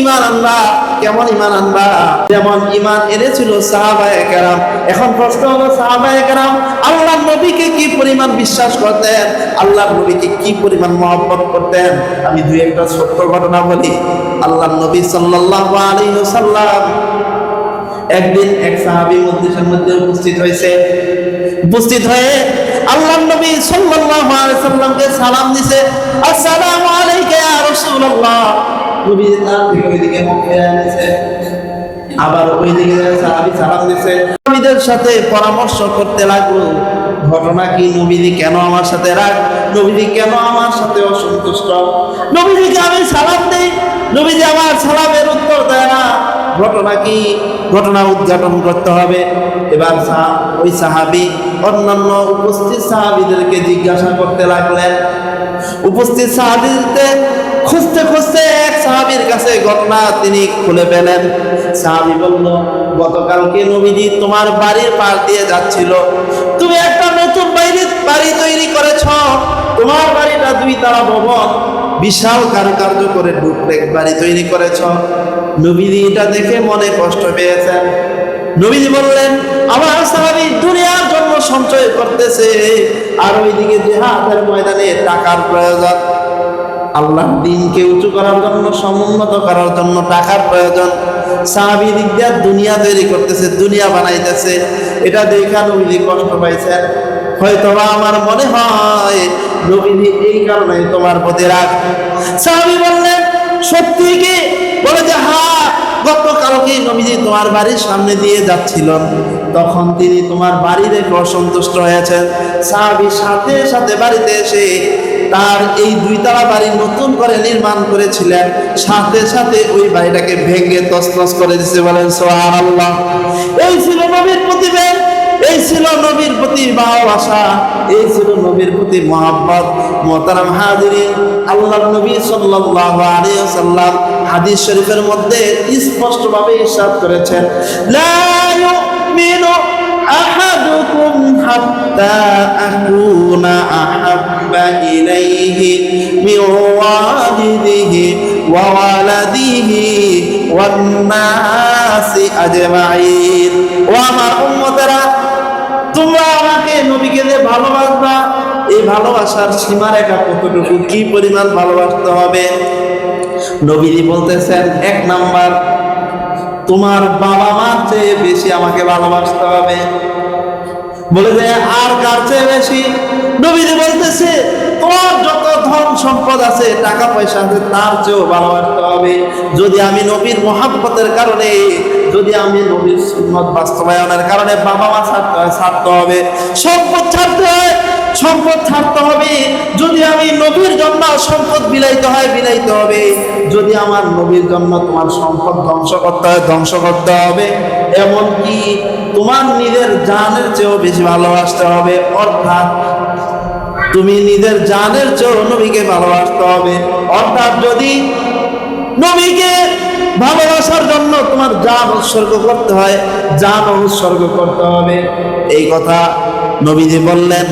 ঈমান আনবা। কেমন ঈমান আনবা? যেমন ঈমান এনেছিল সাহাবায়ে কেরাম। এখন প্রশ্ন হলো, সাহাবায়ে কেরাম আল্লাহর নবীকে কি পরিমাণ বিশ্বাস করতেন, আল্লাহর নবীকে কি পরিমাণ মহব্বত করতেন? আমি দুই একটা ছোট্ট ঘটনা বলি। আল্লাহর নবী সাল্লাল্লাহু আলাইহি ওয়াসাল্লাম একদিন এক সাহাবী মজলিসের মধ্যে উপস্থিত হয়ে আল্লাহর নবী সাল্লাল্লাহু আলাইহি ওয়াসাল্লামকে সালাম দিছে, আসসালামু আলাইকা ইয়া রাসূলুল্লাহ। নবী তার দিকে ওইদিকে মুখ ফিরিয়ে নিছে, আবার ওইদিকে সাহাবী সালাম দিছে। নবীদের সাথে পরামর্শ করতে লাগলো, ঘটনা কি? নবীজি কেন আমার সাথে রাগ? নবীজি কেন আমার সাথে অসন্তুষ্ট? নবীজিকে আমি সালাম দেই, নবীজি আমার সালামের উত্তর দেয় না, ঘটনা কি? ঘটনা উদ্ঘাটন করতে হবে। এবার ওই সাহাবী অন্যান্য উপস্থিত সাহাবীদেরকে জিজ্ঞাসা করতে লাগলেন। উপস্থিত সাহাবীদেরকে খুঁজতে খুঁজতে এক সাহাবীর কাছে ঘটনা তিনি খুলে পেলেন। সাহাবী বলল, গতকালকে নবীজি তোমার বাড়ির পাশ দিয়ে যাচ্ছিল, তুমি একটা নতুন বাড়ি তৈরি করেছ, তোমার বাড়িটা 2 তলা ভবন, বিশাল কারুকার্য করে ডুপ্লেক্স বাড়ি তৈরি করেছ। নবীজি এটা দেখে মনে কষ্ট পেয়েছেন। নবীজি বললেন, আমার সাহাবী দুনিয়ার জন্য সঞ্চয় করতেছে, আর ওইদিকে জিহাদের ময়দানে টাকার প্রয়োজন, আল্লাহর দ্বীনকে উঁচু করার জন্য, সমুন্নত করার জন্য টাকার প্রয়োজন। সাহাবী দিক দিয়ে দুনিয়া তৈরি করতেছে, দুনিয়া বানাইতেছে। এটা দেখা নবীজি কষ্ট পাইছেন। হয়তোবা আমার মনে হয় নবীজি এই কারণে তোমার প্রতি রাগ। সাহাবী বললেন, সত্যি কি? বলে যে হ্যাঁ, গতকালকে নবীজি তোমার বাড়ির সামনে দিয়ে যাচ্ছিলেন, তখন তিনি তোমার বাড়ি দেখে অসন্তুষ্ট হয়েছেন। সাহাবী সাথে সাথে বাড়িতে এসে তার এই 2 তলা বাড়ি নতুন করে নির্মাণ করেছিলেন, সাথে সাথে ওই বাড়িটাকে ভেঙে তছনছ করে দিয়েছে। বলেন সুবহানাল্লাহ। এই ছিল নবীর প্রতি প্রেম, এই ছিল নবীর প্রতি ভালোবাসা, এই ছিল নবীর প্রতি মহব্বত। মুহতারাম হাজিরিন, আল্লাহর নবী সাল্লাল্লাহু আলাইহি ওয়াসাল্লাম হাদিস শরীফের মধ্যে স্পষ্টভাবে ইরশাদ করেছেন, লা ইউমিনু আহাদুকুম হাত্তা আকুনা আহাব্বা ইলাইহি মিন ওয়ালিদিহি ওয়া ওয়ালাদিহি ওয়ান নাসি আজমাইন। ও আমার উম্মতেরা, তোমরা আমাকে নবীকে যে ভালোবাসবা, এই ভালোবাসার সীমারেখা কতটুকু, কি পরিমাণ ভালোবাসতে হবে? নবীজি বলতেছেন, 1 নাম্বার, তোমার বাবা মার চেয়ে বেশি আমাকে ভালোবাসতে হবে। বলে যে আর কার চেয়ে বেশি? নবীজি বলতেছে, তোমার যত ধন সম্পদ আছে, টাকা পয়সা আছে, তার চেয়েও ভালোবাসতে হবে। যদি আমি নবীর মহব্বতের কারণে, যদি আমি নবীর সুন্নাত বাস্তবায়নের কারণে বাবা মা ছাড়তে হবে, সম্পদ ছাড়তে হয়, সম্পদ ছাড়তে হবে। যদি আমি নবীর জন্য সম্পদ বিলাইতে হয়, বিলাইতে হবে। যদি আমার নবীর জন্য তোমার সম্পদ ধ্বংস করতে হয়, ধ্বংস করতে হবে। এমনকি তোমার নিজের জানের চেয়েও বেশি ভালোবাসতে হবে। অর্থাৎ তুমি নিজের জানের চেয়েও নবীকে ভালোবাসতে হবে। অর্থাৎ যদি নবীকে ভালোবাসার জন্য তোমার জান উৎসর্গ করতে হয়, জান উৎসর্গ করতে হবে। এই কথা নবীজি বললেন।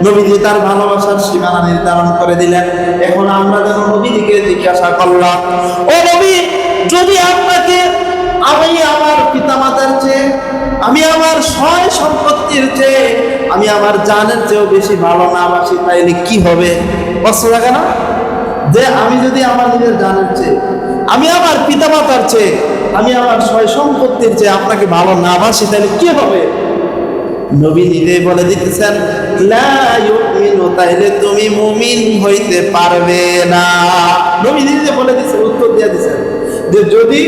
নবীজি তার ভালোবাসার সীমানা নির্ধারণ করে দিলেন। এখন আমরা যেন নবীজিকে জিজ্ঞাসা করলাম, ও নবী, যদি আপনাকে আমি আমার পিতামাতার চেয়ে, আমি আমার সয় সম্পত্তির চেয়ে, আমি আমার জানের চেয়েও বেশি ভালো না বাসি, তাইলে কি হবে? কষ্ট লাগে না? যে আমি যদি আমার নিজের জানের চেয়ে, আমি আমার পিতামাতার চেয়ে, আমি আমার সয় সম্পত্তির চেয়ে আপনাকে ভালো না বাসি, তাহলে কি হবে? নবী নিজে বলে দিতেছেন, লা ইউমিনু, তাইলে তুমি মুমিন হইতে পারবে না। নবী নিজে বলে দিয়েছেন, উত্তর দিয়ে দিয়েছেন যে যদি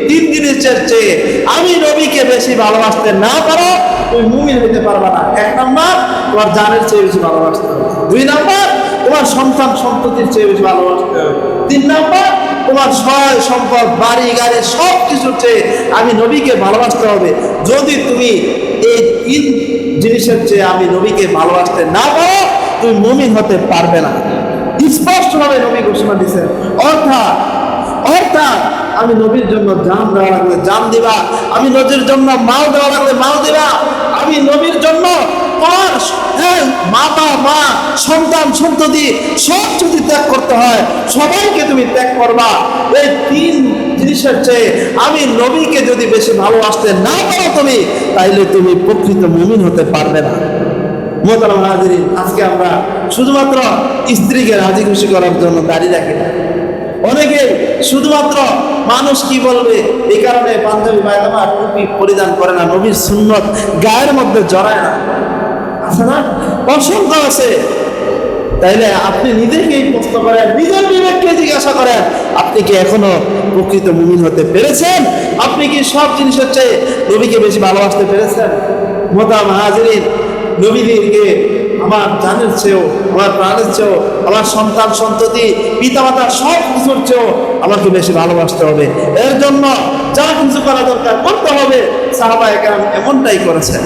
3 জিনিসের চেয়ে আমি নবীকে বেশি ভালোবাসতে না পারো, তুমি মুমিন হইতে পারবে না। 1 নাম্বার, তোমার জানের চেয়ে বেশি ভালোবাসতে হবে। 2 নাম্বার, তোমার সন্তান সম্পত্তির চেয়ে বেশি ভালোবাসতে হবে। 3 নাম্বার, তোমার সয় সম্পদ, বাড়ি গাড়ি সব কিছুর চেয়ে আমি নবীকে ভালোবাসতে হবে। যদি তুমি এই 3 জিনিসের চেয়ে আমি নবীকে ভালোবাসতে না পারো, তুমি মুমিন হতে পারবে না। স্পষ্টভাবে নবী ঘোষণা দিচ্ছেন। অর্থাৎ আমি নবীর জন্য জান দেওয়া লাগলে জান দিবা, আমি নবীর জন্য মাল দেওয়া লাগলে মাল দিবা, আমি নবীর জন্য তোমার মাতা মা সন্তান সন্ততি সব যদি ত্যাগ করতে হয়, সবাইকে তুমি ত্যাগ করবা। এই 3 জিনিসের চেয়ে আমি নবীকে যদি বেশি ভালোবাসতে না পারো তুমি, তাইলে তুমি প্রকৃত মুমিন হতে পারবে না। মোহতারাম হাজিরিন, আজকে আমরা শুধুমাত্র স্ত্রীকে রাজি খুশি করার জন্য দাঁড়িয়ে রাখি না। অনেকে শুধুমাত্র মানুষ কি বলবে এই কারণে পাঞ্জাবি পায়জামা টুপি পরিধান করে না, নবীর সুন্নত গায়ের মধ্যে জড়ায় না। আছে না? অসংখ্য আছে। তাইলে আপনি নিজেকেই প্রশ্ন করেন, নিজের বিবেককে জিজ্ঞাসা করেন, আপনি কি এখনো প্রকৃত মুমিন হতে পেরেছেন? আপনি কি সব জিনিসের চেয়ে নবীকে বেশি ভালোবাসতে পেরেছেন? মোহতারাম হাজিরিন, নবীদেরকে আমার জানের চেয়েও, আমার প্রাণের চেয়েও, আমার সন্তান সন্ততি পিতামাতা সব কিছুর চেয়েও আমাকে বেশি ভালোবাসতে হবে। এর জন্য যা কিছু করা দরকার করতে হবে। সাহাবায়ে কেরাম এমনটাই করেছেন।